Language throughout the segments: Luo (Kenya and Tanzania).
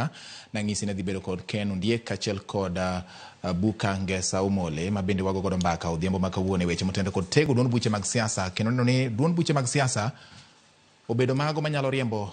ka nang'isi ne dhi bedo kod Ken Ondiek kachiel kod Buka Ngesa Umole ma bende wago godo mbaka odhiambo ma kawuono weche motende kod tego duond buche mag siasa kendo neno ni duond buche mag siasa obedo mago manyalo riembo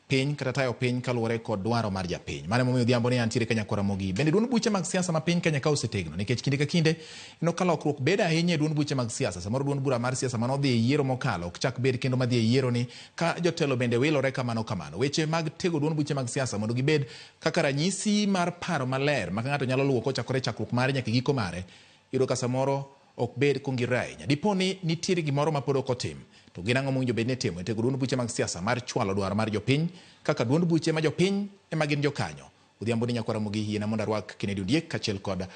piny kata tayo piny kaluwore kod dwaro mar japiny. Mane momiyo odhiambo ni antiere Kenya kod Ramogi. Bende duond buche mag siasa ma piny Kenya ka osetegno nikech kinde ka kinde ino ka lokruok bedo ahinya e duond buche mag siasa. Samoro duond bura mar siasa manodhi e yiero mokalo ok chak bed kendo madhi e yiero ni ka jotelo bende wilore kamano. Weche mag tego duond buche mag siasa mondo gibed kaka ranyisi mar paro maler ma ng'ato nyalo luwo kochakore chakruok mare nyaka giko mare. Iyudo ka samoro ok bed kongirre ahinya. Dipo ni nitiere gimoro ma pod ok otim to gin ang'o mowinjo bed ni timo e tego duond buche mag siasa mar chwalo dwaro mar jopiny kaka duond buche ma jopiny ema gin jokanyo. Odhiambo ni nyakwa Ramogi hiena mondo arwak Kennedy Ondiek kachiel kod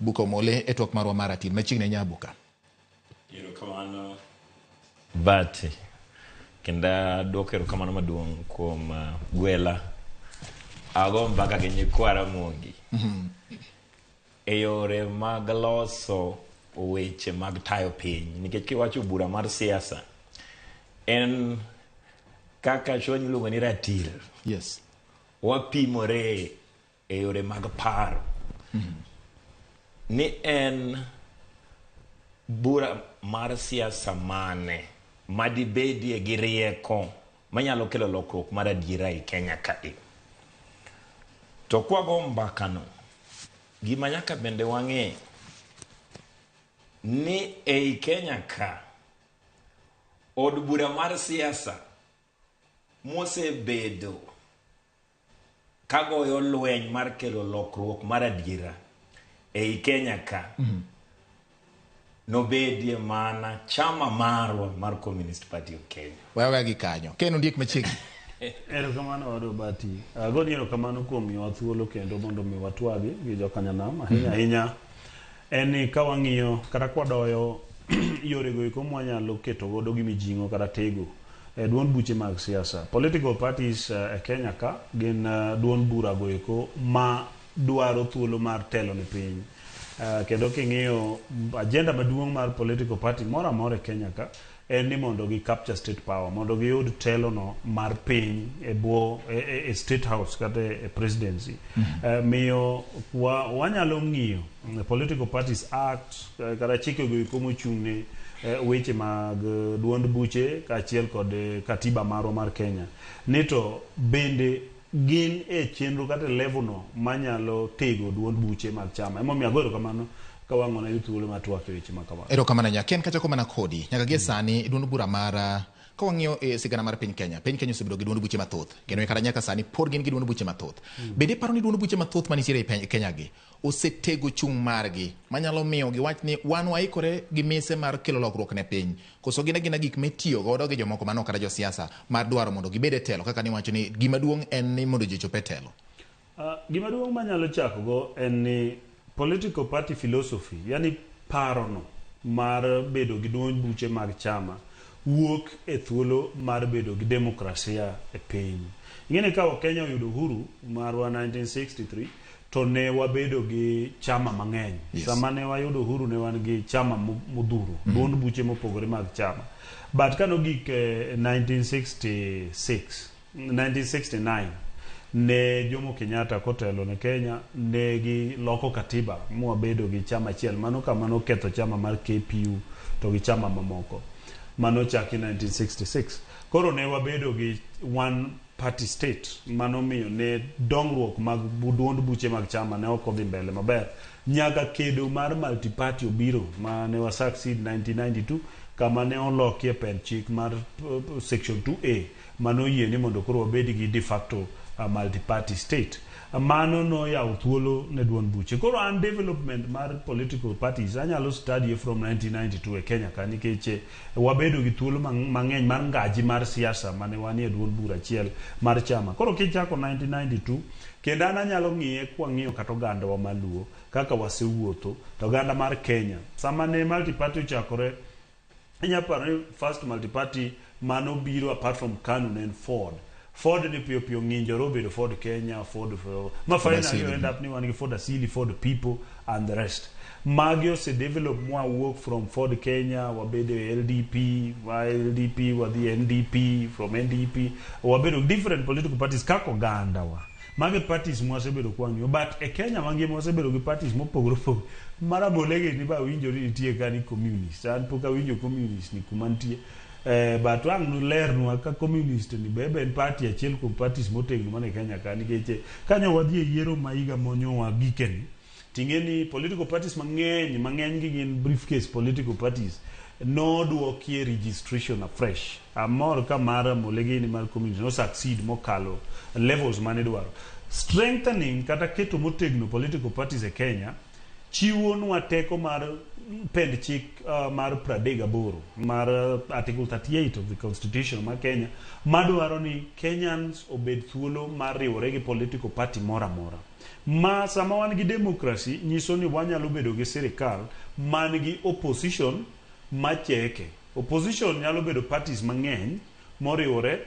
Buka Umole e twak marwa mar Atil machiegni nya Buka. Erokamano Bati kenda dwoko erokamano maduong' kuom gwela ago mbaka gi nyakwa Ramogi e yore mag loso weche mag tayo piny nikech kiwacho bura mar siasa en kaka chonyi luongo ni ratil. Yes. Wapimore e yore mag paro. Ni en bura mar siasa mane madibedie gi rieko manyalo kelo lokruok mar adiera e Kenya kae. To kwago mbakano gima nyaka bende wang'e ni ei Kenya ka od bura mar siasa mosebedo kagoyo lweny mar kelo lokruok mar adiera ei Kenya ka nobedie mana chama marwa mar Communist Party of Kenya. Wewe gi kanyo Ken Ondiek machiegni. Erokamano wado Bati. Goni erokamano kuom miwa thuolo kendo mondo mi watwagi gi jokanyanam ahinya en ni ka wang'iyo kata kwadoyo yore go eko mwanyalo keto godo gi mijing'o kata tego duond buche mag siasa. Political parties e Kenya ka gin duond bura go eko ma dwaro thuolo mar telo ni piny. Kendo king'iyo agenda maduong' mar political party mora mora e Kenya ka en ni mondo gi capture state power, mondo gi yud telo no mar piny e bwo e state house kata e presidency. Miyo wanyalo ng'iyo political parties act kata chike go eko mochung'ne weche mag duond buche kaachiel kod katiba marwa mar Kenya. Nito bende gin e chenro kata level no manyalo tego duond buche mag chama. Emomiyo agoro kamano kawang'ona yuthuolo matwak e weche makama. Erokamano nya Ken kachako mana kodi nyaka gie sani duond bura mar kawang'iyo sigana mar piny Kenya osebedo gi duond buche mathoth kendo kata nyaka sani pod gin gi duond buche mathoth. Bende paro ni duond buche mathoth manitiere e Kenya gi osetego chung' margi manyalo miyo giwach ni wan waikore gi mise mar kelo lokruok ne piny koso gina gik mitiyo godo gi jomoko manok kata josiasa mar dwaro mondo gibed e telo kaka ni wacho ni gima duong' en ni mondo ji chope telo. Gima duong' manyalo chako go en ni political party philosophy, yani parono mar bedo gi duond buche mag chama wuok e thuolo mar bedo gi demokrasia e piny. Ing'eni ka Kenya oyudo uhuru marwa 1963 to ne wabedo gi chama mang'eny. Sama ne wayudo uhuru ne wan gi chama modhuro, duond buche mopogore mag chama. But kanogik 1969 ne Jomo Kenyatta kotelo ne Kenya ne gi loko katiba mwabedo gi chama achiel mano kamano ketho chama mar KPU to gi chama mamoko mano chaki 1966. Koro ne wabedo gi one party state mano miyo ne dongruok mag duond buche mag chama ne ok odhi mbele maber nyaka kedo mar multi party obiro ma ne succeed 1992 kama ne olokie pen chik mar section 2A mano yie ni mondo koro wabedi gi de facto multi-party state. Mano no ya uthuolo ne duond buche. Koro an development mar political parties anyalo study from 1992 e Kenya ka nikech wabedo gi thuolo mang'eny mar ngaji mar siasa mane wanie duond bura achiel mar chama. Koro kichako 1992 kendo an anyalo ng'iye kwang'iyo kata oganda wa maluo kaka wasewuotho to oganda mar Kenya sama ne multi-party chakore inyaparo first multi-party mano biro apart from KANU ne Ford ni pio ng'injo robedo Ford Kenya, Ford ma finally you end up ni one Ford Asili, Ford People and the rest. Magio se develop more work from Ford Kenya, wabedo LDP, LDP wa the NDP, from NDP, wabedo different political parties kako ganda wa. mage parties mwasebedo kwang'yo but e Kenya mangima wasebedo gi parties mopogore opogore mara bolege ni ba winjo ni nitie kani communist an pok awinjo communist ni kuma nitie but wang nu lernwa ka communist ni bebe en party achiel kuom parties motegno mane Kenya ka nikech kanyo wadhi e yiero ma higa monyowa gikeni tingeni political parties mang'eny gi gin briefcase political parties noduokie registration afresh amor ka mara molegini mar community no succeed mokalo levels mane dwaro strengthening kata keto motegno political parties e Kenya chiwo nwa teko mar pend chik mar 38 mar article 38 of the constitution mar Kenya madwaro ni Kenyans obed thuolo mar riwore gi political party mora ma sama wan gi democracy nyiso ni wanyalo bedo gi sirikal man gi opposition macheke opposition nyalo bedo parties mang'eny moriwore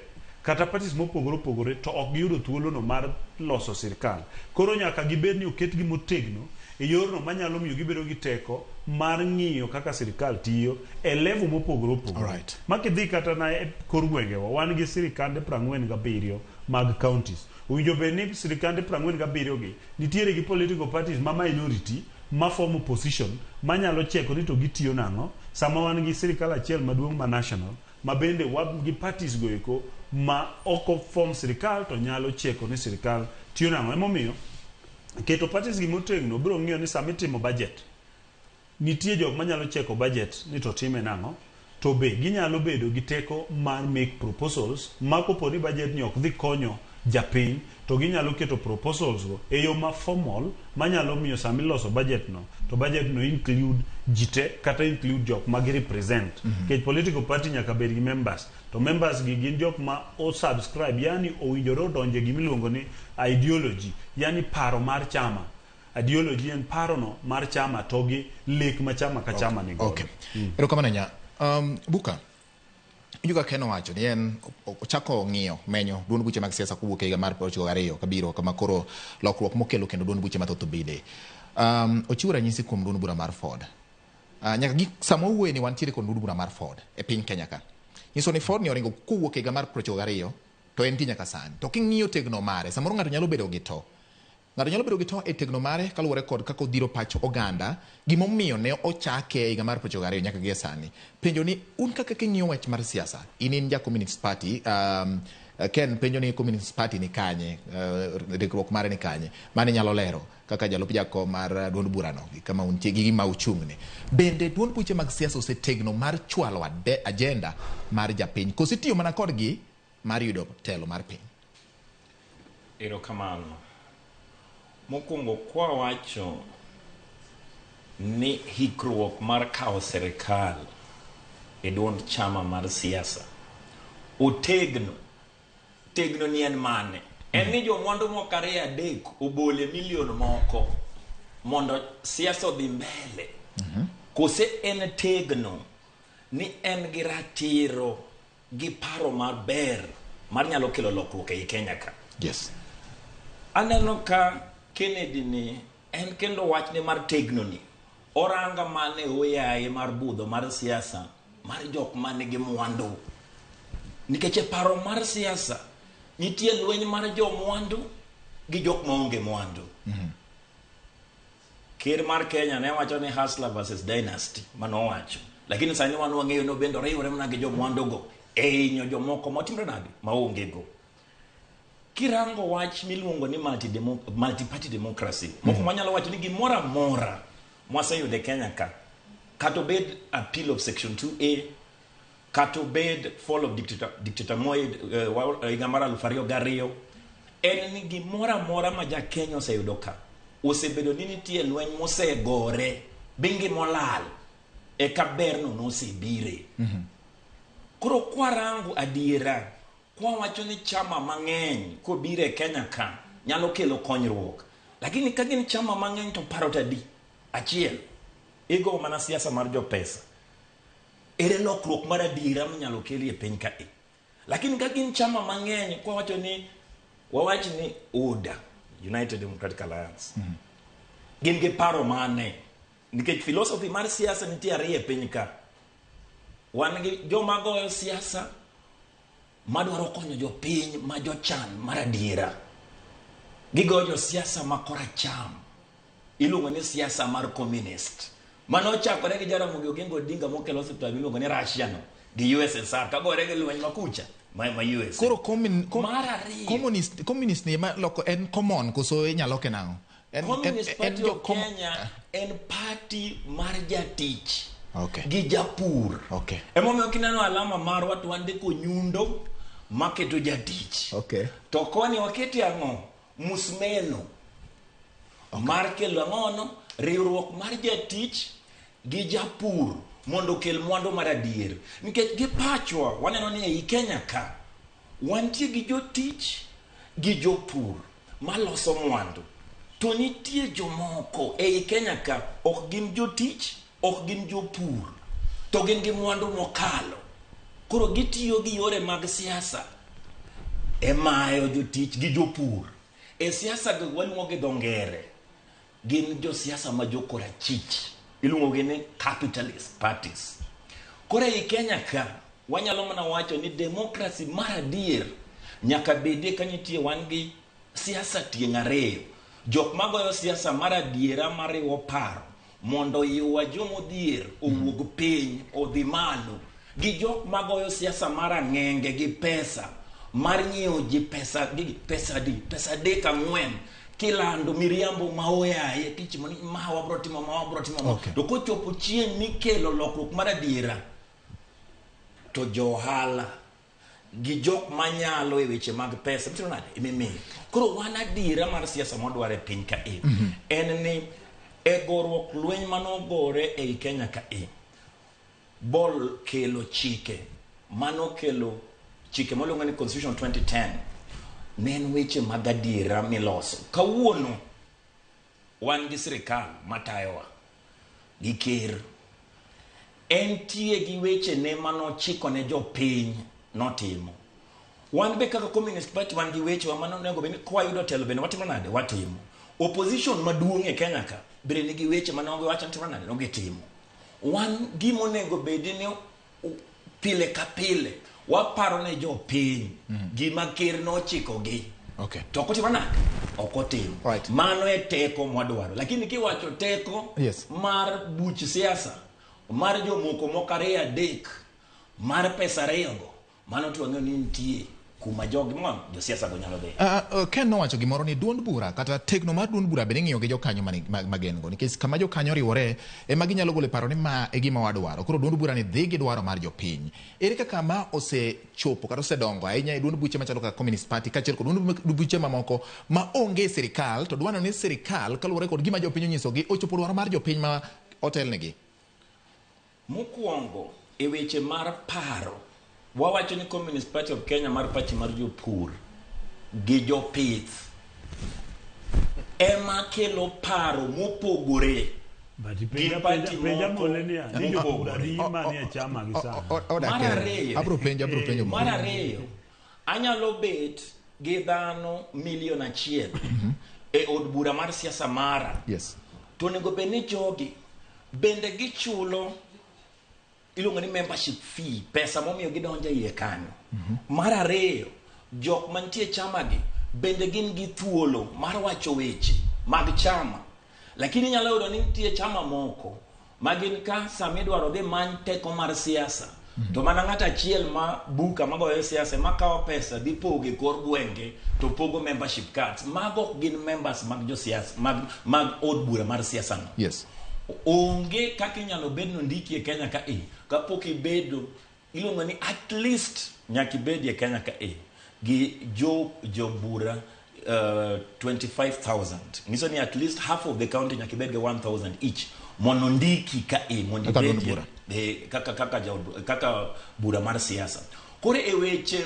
kata parties mopogore to ok giyudo thuolo no mar loso sirikal koro nyaka gibed ni oketgi motegno e yorno manyalo miyo gibedo gi teko mar ng'iyo kaka sirikal tiyo e level mopogore opogore makidhi kata na e kor gwengewa wan gi sirikande 47 mag counties owinjo bed ni sirikande 47 gi nitiere gi political parties ma minority ma form opposition manyalo cheko ni to gitiyo nang'o sama wan gi sirikal achiel maduong' ma national ma bende wan gi parties go eko ma oko form sirikal to nyalo cheko ni sirikal tiyo nang'o emomiyo keto parties gi motegno biro ng'iyo ni sama itimo budget nitie jok manyalo cheko budget ni to time nang'o to be ginyalo bedo gi teko mar make proposals ma kopo ni budget ni ok dhi konyo japiny to ginyalo keto proposals go e yo ma formal manyalo miyo sama iloso budget no to budget no include jite kata include jok ma gi represent kech political party nyaka bed gi members to members gi gin jok ma o subscribe yani owinjore odonje gimiluongo ni ideology yani paro mar chama ideology en paro no mar chama to gi lek ma chama ka chama ni go erokamano nya buka Ijuga Ken wacho ni en ochako ng'iyo menyo duond buche mag siasa kowuok e higa mar 2002 kabiro kama koro lokruok mokelo kendo duond buche mathoth bede ochiwo ranyisi kuom duond bura mar Ford nyaka gi sama owuoye ni wantiere kod duond bura mar Ford e piny Kenya ka nyiso ni Ford ni oringo kowuok e higa mar 2002 to en nyaka sani to king'iyo tegno mare samoro ng'ato nyalo bedo gi to e tegno mare kaluwore kod kako dhiro pach oganda gimomiyo ne ochake e higa mar 2002 nyaka gi sani penjo ni un kaka king'iyo wach mar siasa in ja Communist Party Ken penjo ni Communist Party ni kanye riwruok mare ni kanye mane nyalo lero kaka jalup jakom mar duond burano kama untie gi ma uchung'ne bende duond buche mag siasa osetegno mar chwalo agenda mar japiny kosetiyo mana kodgi mar yudo telo mar piny. Erokamano. Mokwongo kwa wacho ni hikruok mar kawo serikal e duond chama mar siasa otegno ni en mane en ni jomwandu moko 2-3 obole milion moko mondo siasa odhi mbele kose en tegno ni en gi ratiro gi paro maber mar nyalo kelo lokruok e Kenya ka. Yes. Aneno ka Kennedy ni en kendo wach ni mar tegno ni oranga mane oyaye mar budho mar siasa mar jok mane gi mwandu nikech paro mar siasa nitie lweny mar jo mwandu gi jok maonge mwandu. Ker mar Kenya ne wacho ni hustler versus dynasty manowacho lakini sani wan wang'eyo no bendo riwore mana gi jo mwandu go inyo jomoko motimre nade maonge go. Kirango wach miluongo ni multi-party democracy moko manyalo wacho ni gimoro amora mwaseyude Kenya ka kato bed appeal of section 2A kato bed fall of dictator Moi higa mar 2002 en ni gimoro amora ma ja Kenya oseyudo ka osebedo ni nitie lweny mosegore bingi molal e kaberno nosebire. Koro kwarangu adiera kwa wacho ni chama mang'eny kobire Kenya ka nyalo kelo konyruok lakini ka gin chama mang'eny to paro tadi achiel ego mana siasa mar jo pesa ere lokruok mar adiera manyalo keli e piny ka lakini ka gin chama mang'eny kwa wacho ni wawach ni UDA United Democratic Alliance gin ge paro mane nikech philosophy mar siasa nitie ariyo e piny ka wan gi joma goyo siasa madwaro konyo jopiny ma jochan mar adiera gigoyo siasa makora cham iluongo ni siasa mar communist mano chakore gi Jaramogi Oginga Odinga mokelo hospital iluongo ni Russia no gi USSR kagore gi lweny makucha ma US koro communist ni ma loko en common koso inyalo kenango Communist Party of Kenya en party mar jatich okay gi japur okay emomiyo kineno alama mar watu wandiko nyundo maketo jatich okay to koni waketi ang'o musmeno okay. Mar kelo ang'ono riwruok mar jatich gi japur mondo kel mwandu mar adier nikech gi pachwa waneno ni ei Kenya ka wantie gi jotich gi jopur maloso mwandu to nitie jomoko ei Kenya ka ok gin jotich ok gin jopur to gin gi mwandu mokalo koro gitiyo gi yore mag siasa emayo jotich gi jopur e siasa go waluongo gi dongere gin jo siasa ma jokora chich iluongo gi ni capitalist parties koro ei Kenya ka wanyalo mana wacho ni democracy mar adier nyaka bedie ka nitie wan gi siasa tieng' ariyo jok magoyo siasa mar adiera mariwo paro mondo yuwa jomodhier owuog piny odhi malo gi jok magoyo siasa mar ang'enge gi pesa mar nyiewo ji pesa adek ang'wen kilando miriambo maoyaye kichimo ni wabro timo okay. To kochopo chieng' mikelo lokruok mar adiera to johala gi jok manyalo e weche mag pesa bitro nade imimi koro wan adiera mar siasa modware piny ka en ni e gorruok lweny manogore ei Kenya ka bol kelo chike mano kelo chike moluongo ni Constitution 2010 nen weche mag adiera miloso kawuono wan gi sirikal matayowa gi ker entie gi weche ne mano chiko ne jopiny notimo wan be kaka Communist Party wan gi weche wa mano nego bende kwa yudo telo bende watimo nade watimo opposition maduong' e Kenya ka bende nigi weche mano wacho timo nade no gitimo wan gimo nego bende ni pile ka pile waparo ne jopiny gima ker nochiko gi okay to kotimo nade okotimo right. Mano e teko mwadwaro lakini kiwacho teko yes. Mar buch siasa mar jomoko mokare adek mar pesa rego mano to ng'eyo ni nitie kuma jogi mo jo siasa go nyalo be Ken nowacho gimoro ni duond bura kata tegno mar duond bura bende ng'iyo gi jokanyo magen go nikech kama jokanyo riwore ema ginyalo golo paro ni ma e gima wadwaro koro duond bura ni dhi gi dwaro mar jopiny ere kaka ma osechopo kata osedongo ahinya e duond buche machalo kaka Communist Party kaachiel kod duond buche mamoko ma onge sirikal to dwano ni sirikal kaluwore kod gima jopiny onyisogi ochopo dwaro mar jopiny ma otelnegi mokwongo e weche mar paro wawacho ni Communist Party of Kenya mar party mar jopur gi jopith ema kelo paro mopogore mar ariyo anyalo bet gi dhano 1,000,000 e od bura mar siasa mara yes. To nego bed ni jogi bende gichulo iluongo ni membership fee pesa momiyo gidonjo iye kanyo mar ariyo jok mantie chama gi bende gin gi thuolo mar wacho weche mag chama lakini nyalo yudo ni nitie chama moko magin ka sami dwaro dhi many teko mar siasa to mana ng'at achiel ma buka magoyo siasa makawo pesa dhi poge kor gwenge to pogo membership cards mago gin members mag jo siasa mag od bura mar siasa no yes. Onge kaka inyalo bed no ndiki e Kenya ka kapok ibedo iluongo ni at least nyaka ibedie Kenya ka gi jo bura 25,000 ngiso ni at least half of the county nyaka ibed 1,000 each mondo ndiki ka mondo ibedie kaka bura mar siasa kore e weche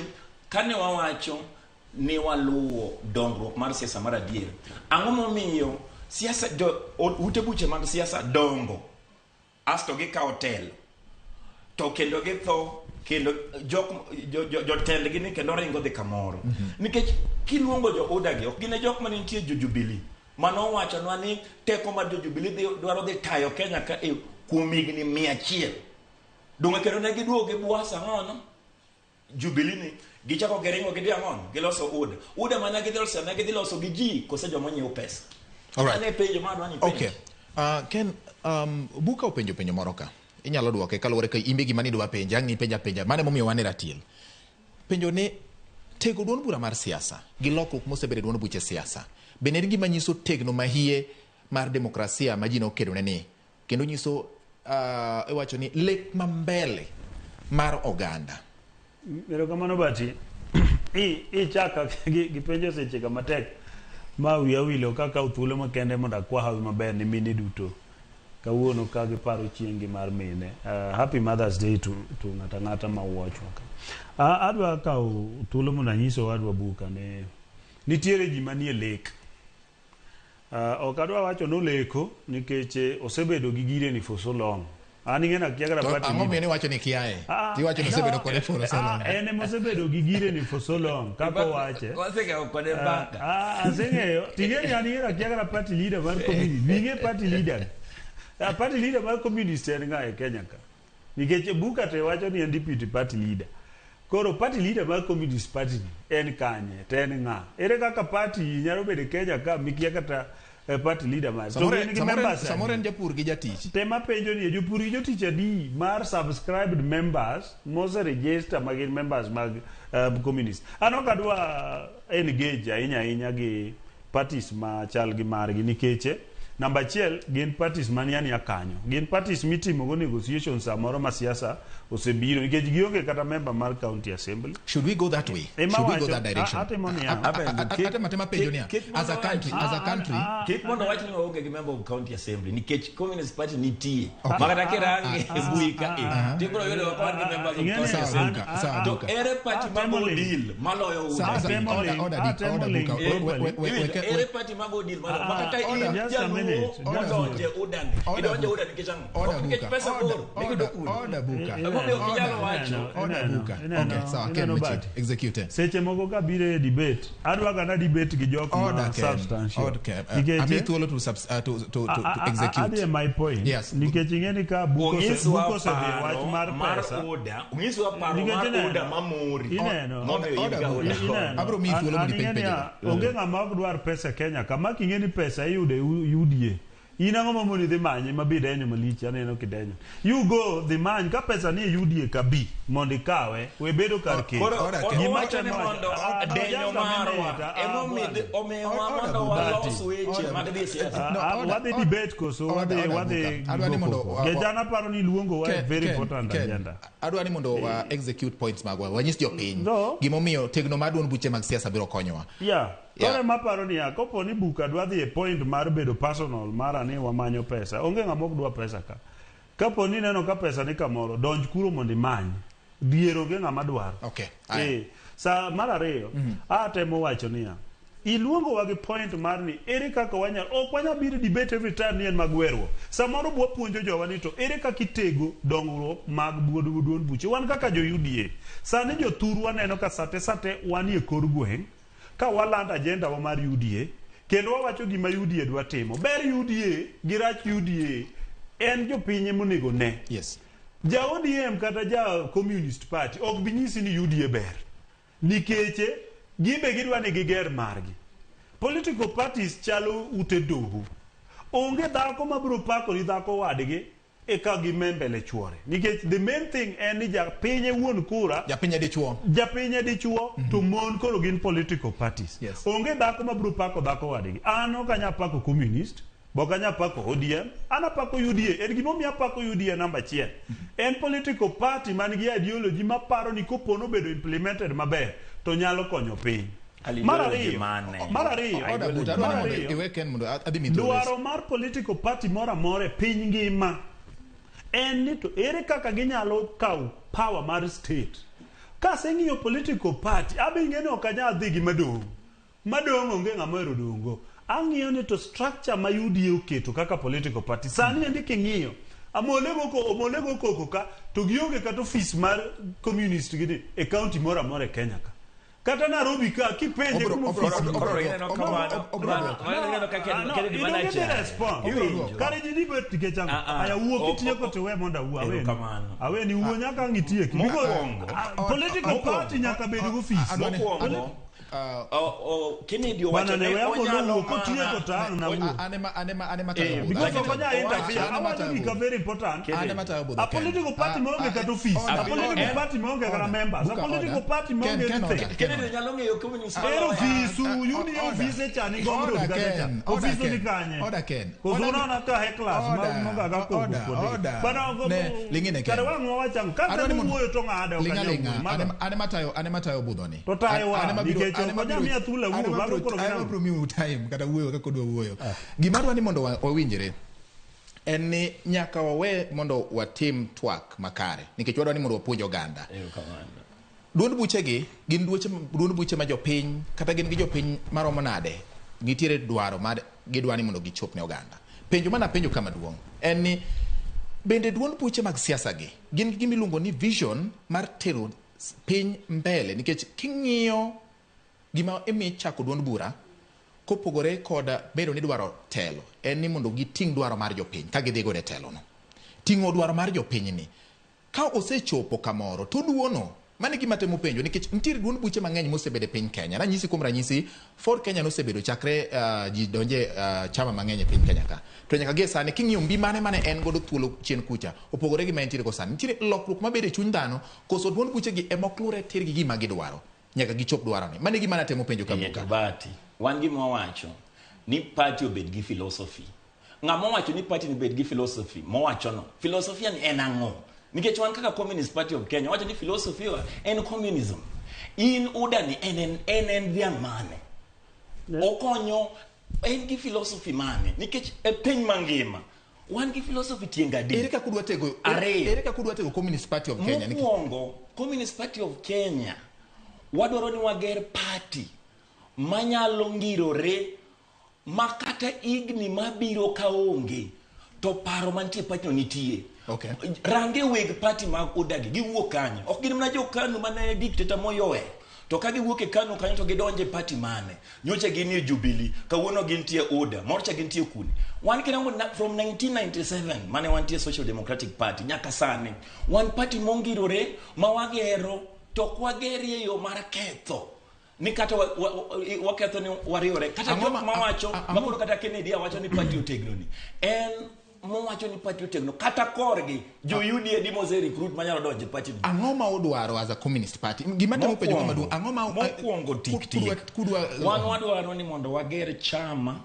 kane wawacho ni waluwo dongruok mar siasa mar adier ang'o momiyo siasa ute buche mag siasa dongo asto gi kawo telo to kendo gi tho kendo jotend gi ni kendo ringo dhi kamoro nikech kiluongo jo udagi ok gine jok mane nitie jo Jubilee mano wacho nwa ni teko mar jo Jubilee dwaro dhi tayo Kenya ka kuom higni 100 donge kendo ne giduogo gi Bwasa ng'ono Jubilee ni gichako geringo gi diamond giloso uda mana gidhiloso gi ji kose joma nyiewo pesa. Alright. Ane penjo madwani penjo. Okay. Ken buka penjo moro ka inyalo duoke kaluwore ka imbe gima nidwa penja ang' penja mane momiyo wane ratil penjo ne tego duond bura mar siasa gi lokruok mosebede duond buche siasa bende en gima nyiso tegno mahie mar demokrasia ma ji nokedone ni kendo nyiso iwacho ni lek mambele mar oganda. Erokamano Bati. Ichaka gi penjo seche ka matek ma wiya wilo kaka uthuolo makende mondo akwa hawi maber ni mine duto kawuono ka giparo chieng'gi mar mine. Happy Mother's Day to ng'ata ma watchwa ka. Adwa kawo thuolo mondo anyiso adwa buka ne nitiere ji manie lek. Ok adwa wacho noleko nikech osebedo gi gireni for so long. Ani ngena kiaga pati. Ang'o mene wacho ni kiae? Ti wacho ni osebedo kode for so long. Ene mosebedo gi gireni for so long. Kako wache. Wasega kode baka. Aseng'eyo. Ting'eyo ani ngena kiaga party leader mar community. Binge party leader. Party leader mar communist en ng'a e Kenya ka. Nikech buka te wacho ni en deputy party leader. Koro party leader mar communist party en kanye te en ng'a. Ere kaka party nyalo bedo Kenya ka mikia kata party leader mar. Samore japur gi jatich. Tema penjo ni jopur gi jotich adi mar subscribed members mose register magin members mag communist. Anok adwa engage ahinya gi parties ma chal gi margi nikeche namba achiel gin parties maniani akanyo. Gin parties mitimo go negotiations samoro ma siasa osebiro nikech gionge kata member mar county assembly. Should we go that way? Should we go that direction? Atema penjo ni as a country keep mondo wach ni waonge gi member of county assembly nikech communist party nitie makata kirangi buika tibro yole wakwan gi members of county assembly to ere party mago deal maloyo ere party mago deal maloyo makata idonje udan kichango okike pesa bor order buka. Okay, sawa Ken execute. Seche moko ka bire debate adwa gana debate gi jok ma substantial. Ami thuolo to execute. Ade my point. Yes. Nikech ingeni ka buko se wach mar pesa. Ungiswa paro mar oda mamori. Abro mi thuolo mo penjo. Onge ng'ama ok dwar pesa Kenya kama kingeni pesa iyude UDA. Ina ngoma moni the manye mabidenyo malicha aneno kidenyo. You go the man ka pesa ni UDA ka bi mondo ikawe we bedo kar ke. Gima temo mondo denyo marwa omewa mondo walos weche mag dhi siasa. Wadhi debate koso wadhi adwani mondo gejana paro ni luongo wa very important agenda. Adwani mondo execute points magwa wanyis jopiny gimomiyo tegno maduon buche mag siasa biro konyowa. Kore maparo ni akopo ni buka dwa dhi e point mar bedo personal mara ni wamanyo pesa onge ng'ama ok dwa pesa ka kapo ni neno ka pesa ni kamoro donj kuro mondo imany diero onge ng'ama dwaro. Sa mar ariyo atemo wacho niya iluongo wa gi point mar ni ere kaka ok wanya biro debate every time ni en magwerwo samoro bwa puonjo jowa ni to ere kaka itego dongruok mag duond buche wan kaka jo UDA sani jo thuru waneno ka sate wanie kor gweng ka waland agenda wa mar UDA kendo wawacho gima UDA dwa timo ber UDA gi rach UDA en jopinye monego ne. Yes. Ja ODM kata ja Communist Party ok binyisi ni UDA ber nikeche gibe gidwa ni giger margi. Political parties chalo ute doho onge dhako mabiro pako ni dhako wadgi e ka gi membele chwore nikech the main thing en ni japinye wuon kura japinye dichuo to mon koro gin political parties. Onge dhako mabiro pako dhako wadgi. An ok anya pako communist bokanya pako ODM ana pako UDA en gimomiyo apako UDA namba 1 en political party man gi ideology maparo ni kopono bedo implemented maber to nyalo konyo piny. Marariyo dwaro mar political party mora piny ngima en ni to ere kaka ginyalo kawo power mar state. Kaseng'iyo political party abing'eni ok anyal dhi gi madong onge ng'ama ero dongo. Ang'iyo ni to structure ma UDA oketo kaka political party sani endi king'iyo omolego koko ka to gionge kata office mar communist gini e county mora Kenya ka. kata Nairobi ka kipenje kuma kare jidi bet tikechang aya wuok kitieko to we monda wu awe ni wuo nyaka ngitie political party nyaka bed office Kennedy wacho ne onyalo kutieko tano na wuo because okonya interfere is very important a political party monge kata office a political party monge kata members a political party monge Kennedy nyalo ng'eyo communist office uni office chani gomro kata office ni kanye kuzona na ka class monga ka ko bana lingine kada wangu wacha kata ni wuo to ngada okanya ane matayo budhoni to tayo time kata wuoyo kaka odwa wuoyo gima dwani mondo wawinjre en ni nyaka wawe mondo watim twak makare nikech wadwani mondo wapuonj oganda duond buchegi gin duond buche ma jopiny kata gin gi jopiny maromo nade nitiere dwaro ma gidwani mondo gichop ne oganda penjo mana penjo kama duong' en ni bende duond buche mag siasa gi gin gimiluongo ni vision mar tero piny mbele nikech king'iyo gima imi chako duond bura kopogore koda bedo ni dwaro telo en ni mondo giting dwaro mar jopiny ka gidhi gode telo no ting'o dwaro mar jopiny ni ka osechopo kamoro to duono mane gima temo penjo nikech nitiere duond buche mang'eny mosebede piny Kenya ranyisi kuom ranyisi Ford Kenya nosebedo chakre ji donje chama mang'eny e piny Kenya ka to nyaka gie sani king'iyo mbi mane en godo thuolo chien kucha opogore gi ma nitiere go sani nitiere lokruok mabede chuny dhano koso duond buche gi emoklure tir gi gima gidwaro nyaka gichop dwaro ni mane gima natemo penjo kamuka bati wan gima wacho ni party obed gi philosophy ng'ama wacho ni party ni bed gi philosophy mo wacho no philosophy en ang'o nikech wan kaka Communist Party of Kenya wacho ni philosophy en communism in udani en dhiang' mane okonyo en gi philosophy mane nikech e piny mangima wan gi philosophy tienga di ere kaka kudwa tego Communist Party of Kenya mokwongo Communist Party of Kenya wadwaro ni wager party manyalo ngirore makata igni mabiro kaonge to paro mantie party no nitie. Okay. Range weg party mag odagi giwuok kanyo. Ok gin mana jo KANU mane dictator moyowe. To ka giwuok e KANU kanyo to gidonje party mane. Nyocha ginie Jubilee, kawuono gintie ODA, morcha gintie kuni. Wan kirango from 1997 mane wantie Social Democratic Party nyaka sani. One party mongirore mawagero to kwagerie yo mar ketho. Ni kata waketho ni wariore kata jok mawacho makoro kata Kennedy wacho ni party otegno ni en mowacho ni party otegno kata korgi jo UDA dimoze recruit manyalo donje party ni ang'o ma odwaro as a communist party gima temo penjo kama duong' ang'o ma mokwongo kudwa wan wadwaro ni mondo wager chama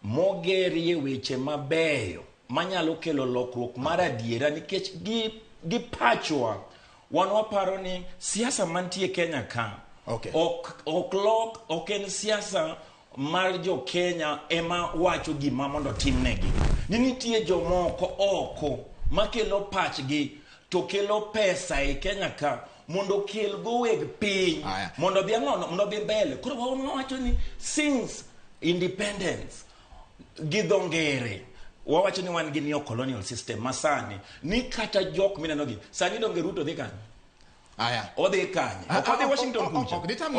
mogerie weche mabeyo manyalo kelo lokruok mar adiera nikech gi pachwa wan waparo ni siasa mantie Kenya ka okay. ok en siasa mar jo Kenya ema wacho gima mondo timnegi ni nitie jomoko oko makelo pachgi to kelo pesa e Kenya ka mondo kel go weg piny mondo bi ang'ono mondo bi mbele koro wacho ni since independence gidongere wawacho ni wan gi neo-colonial system masani ni kata jok mineno gi sani donge Ruto dhi kanyo aya odhi kanye ok odhi Washington kucha ok ditam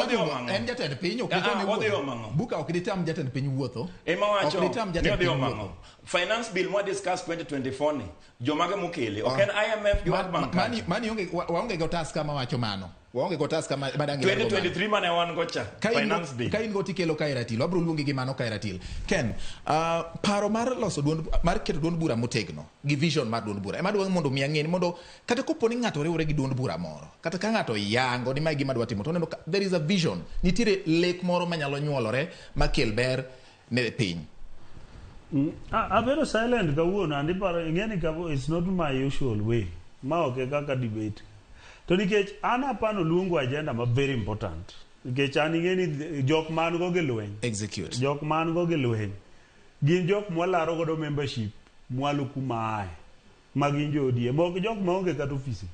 en jatend piny ok ditam odhi omango buka ok ditam jatend piny wuotho ema wacho ok ditam jatend piny wuotho finance bill mo discuss 2024 ni jomage mokele ok en IMF gi World Bank mani waonge go task kama wacho mano waonge go task kama badangi 2023 mane wan gocha finance bill ka in go tikelo kairatil wabro luongi gi mano kairatil Ken paro mar loso duond mar keto duond bura motegno gi vision mar duond bura ema dwang' mondo mi ang'eni mondo kata koponi ng'ato riwore gi duond bura moro kata ka ng'ato yango ni mai gima dwa timo to neno there is a vision nitiere lek moro manyalo nyuolore makel ber ne piny. I'm very silent kawuono andi paro ing'eni kawuono it's not my usual way ma ok kaka debate to nikech an apano luongo agenda ma very important nikech an ing'eni jok man go gi lweny execute jok man go gi lweny gin jok mwalaro godo membership mwalo kumae ma gin jo odie mok jok maonge kata ofisi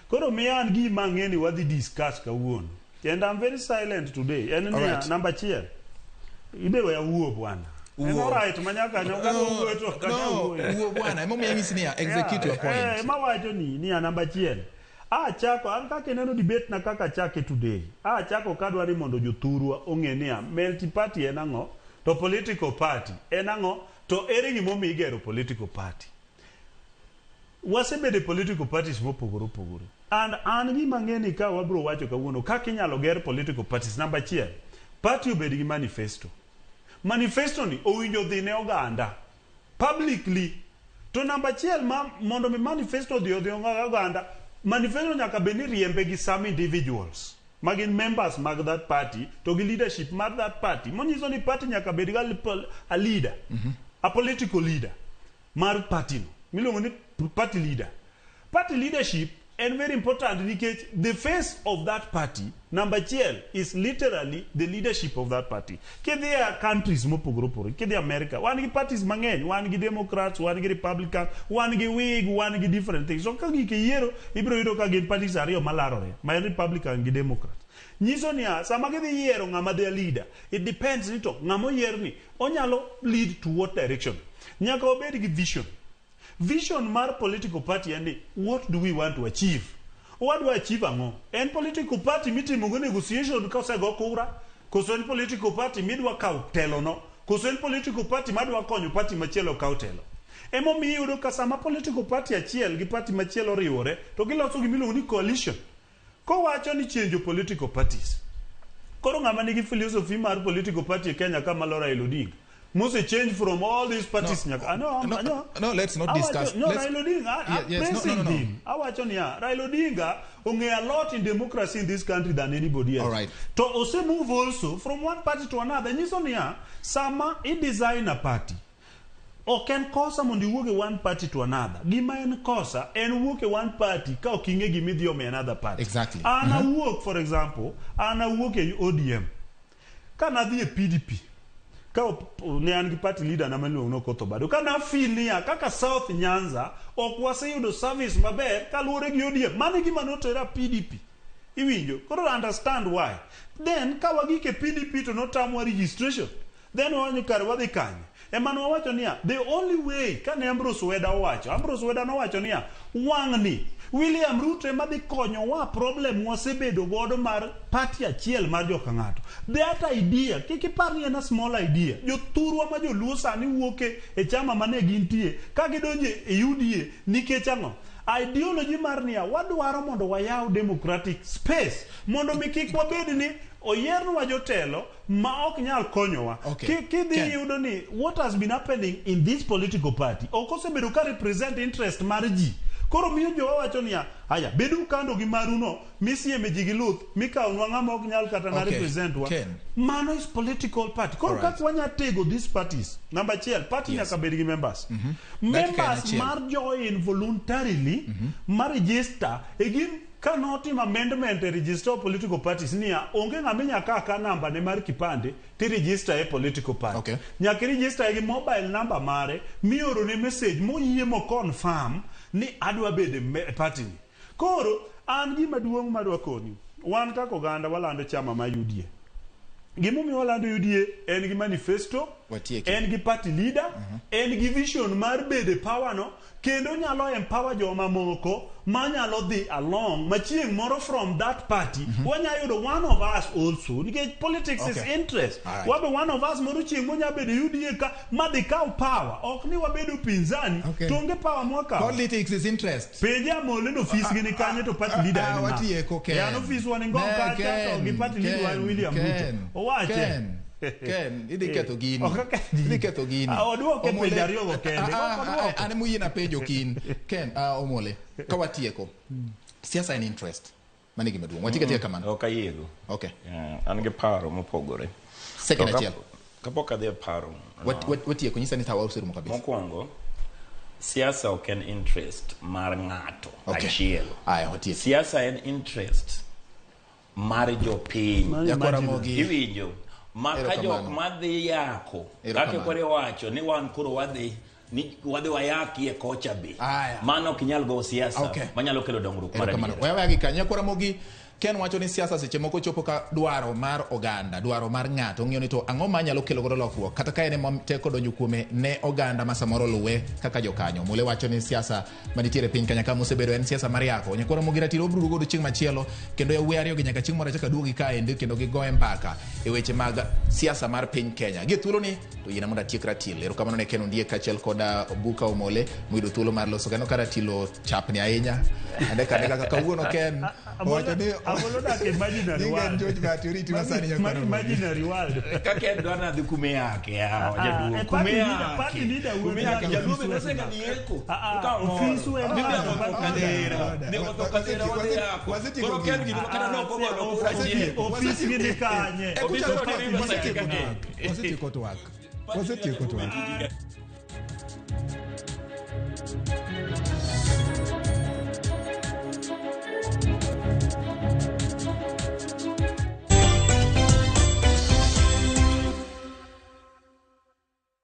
koro miya an gi mang'eni wadhi discuss kawuono and I'm very silent today en ni number 1 ibe we wuo bwana and all right manyaka nyoga to no bwana emo mi ng'isi ni execute your point ma wacho ni number 1 chako an kaka neno debate na kaka chake today chako kadwa ni mondo jothurwa ong'e niya multi party en ang'o to political party en ang'o to ere gimomiyo igero political party. Wasebede political parties mopogore opogore and an gima ng'eni ka wabro wacho kawuono kaka inyalo ger political parties. Namba achiel, party obed gi manifesto ni owinjo dhi ne oganda publicly. To namba achiel mondo mi manifesto odhi oganda, manifesto nyaka bed ni riembe gi some individuals magin members mag that party to gi leadership mag that party. Monyiso ni party nyaka bed gi a leader, a political leader mar party no miluongo ni party leader. Party leadership and very important nikech the face of that party, number achiel, is literally the leadership of that party. Kidhi a countries mopogore opogore, kidhi America, wan gi parties mang'eny, wan gi Democrats, wan gi Republicans, wan gi Whig, wan gi different things. So ka gike yiero, ibiro yudo ka gin parties ariyo malarore, ma Republican gi Democrat. Nyiso niya, sama gidhi yiero ng'ama their leader, it depends ni to ng'ama oyier ni, onyalo lead to what direction. Nyaka obed gi vision mar political party and what do we want to achieve? What do we achieve ang'o? En political party mitimo go negotiation ka osego kura? Koso en political party midwa kawo telo no? Koso en political party madwa konyo party machielo kawo telo? Emomiyo iyudo ka sama political party achiel gi party machielo riwore to giloso gimiluongo ni coalition. Kowacho ni change political parties. Koro ng'ama nigi philosophy mar political party e Kenya kama Raila Odinga must change from all these parties. No, let's not discuss. Raila Odinga, I'm praising him. Raila Odinga a lot in democracy in this country than anybody else. All right. To also move also from one party to another. Sama he design a party. O can cause someone to work one party to another. Gima en kosa and work one party ka okinge gimidio me another party. Exactly. Ana work, for example, ana work in ODM. Kana di PDP. Ka ne an gi party leader na manuo no koto bado kana feel niya kaka South Nyanza ok waseyudo service maber kaluore gi ODM mane gima notera PDP iwinjo koro understand why then ka wagike PDP to notamwa registration then wanyo kar wadhi kanye emano wacho niya the only way kane Ambrose Weda nowacho niya wang'ni William Ruto ema dhi konyowa problem wasebedo godo mar party achiel mar joka ng'ato. That idea, kiki parni ena small idea. Jothurwa ma joluo sani wuoke e chama mane gintie, ka gidonje e UDA nikech ang'o? Ideology mar niya wadwaro mondo wayaw democratic space mondo mi kik wabed ni oyernwa jotelo ma ok nyal konyowa. Kidhi yudo ni what has been happening in this political party ok osebedo ka represent interest mar ji. Koro miyo jowa wacho niya aya bedu kando gi maruno misieme ji gi luth mikawo nwa ng'ama ok nyal kata na represent wa. Mano is political party. Koro kaka wanya tego these parties. Number achiel, party nyaka bed gi members. Members mar join voluntarily mar register egin kanotim amendment e register political parties niya onge ng'ama nyaka ka namba ne mar kipande ti register e political party. Nyaka register gi mobile number mare mioro ne message moyie mo confirm ni adwa bede party ni. Koro an gima duong' madwa koni wan kaka oganda walando chama ma UDA. Gimomiyo walando UDA en gi manifesto, en gi party leader, en gi vision mar bede power no kendo nyalo empower joma moko manyalo dhi along machieng moro from that party. Wanya yudo one of us also nikech politics is interest. Wabe one of us moro chieng monya bede UDA ka madhi kaw power ok ni wabedo pinzani to onge power mwaka. Politics is interest. Penja mole no office gini kanye to party leader ni. Watieko Ken. Ya no office wan ngom ka to gi party leader wan William Ruto. Owache. Ken, idi ketho gini. Idi ketho gini. Oduoke penja ariyo go kende. Ane muyina penjo kin. Ken, omole. Kawatieko. Siasa en interest. Mani gima duong'. Watika tieka kamano. Ok ayiego. Okay. An gi paro mopogore. Second achiel. Kapok adhi paro. Watieko nyisa ni tawa usirumo kabisa. Mokwongo, siasa ok en interest mar ng'ato achiel. Watieko. Siasa en interest mar jopiny. Ramogi. Iwinjo. Maka jok madhi yako. Kake kore wacho ni wan kuro wadhi wayaki e kocha be. Mano kinyal go siasa. Manyalo kelo dongruok mar adier. Wewe agi kanya Ramogi Ken wacho ni siasa seche moko chopo ka dwaro mar oganda, dwaro mar ng'ato ng'iyo ni to ang'o manyalo kelo godo lokruok kata ka en teko donjo kuome ne oganda ma samoro luwe kaka jokanyo. Mule wacho ni siasa manitiere piny Kenya ka mosebedo en siasa mar yako. Nyakoro Ramogi Ratiro obiro godo chieng' machielo kendo yawuoyi ariyo gi nyaka chieng' moro achaka duogi kaendi kendo gigoye mbaka e weche mag siasa mar piny Kenya. Gi thuolo ni to yiena mondo atiek Ratil. Erokamano ne Ken Ondiek kaachiel koda Buka Omole moyudo thuolo mar loso kendo ka Ratilo chapni ahinya. Ande kaka kawuono Ken wacho ni Amoloda ke imaginary world. George Battery masani nyakoro. Imaginary world. Kaka en dwana dhi kume yake ya jaduo kume yake. Party leader kume yake jaduo be nosenga nieko. Ofisu en ne oto kadera wale yako. Koro Ken gino kana noko godo kurachi. Ofisi ni kanye. Wasetieko Twak.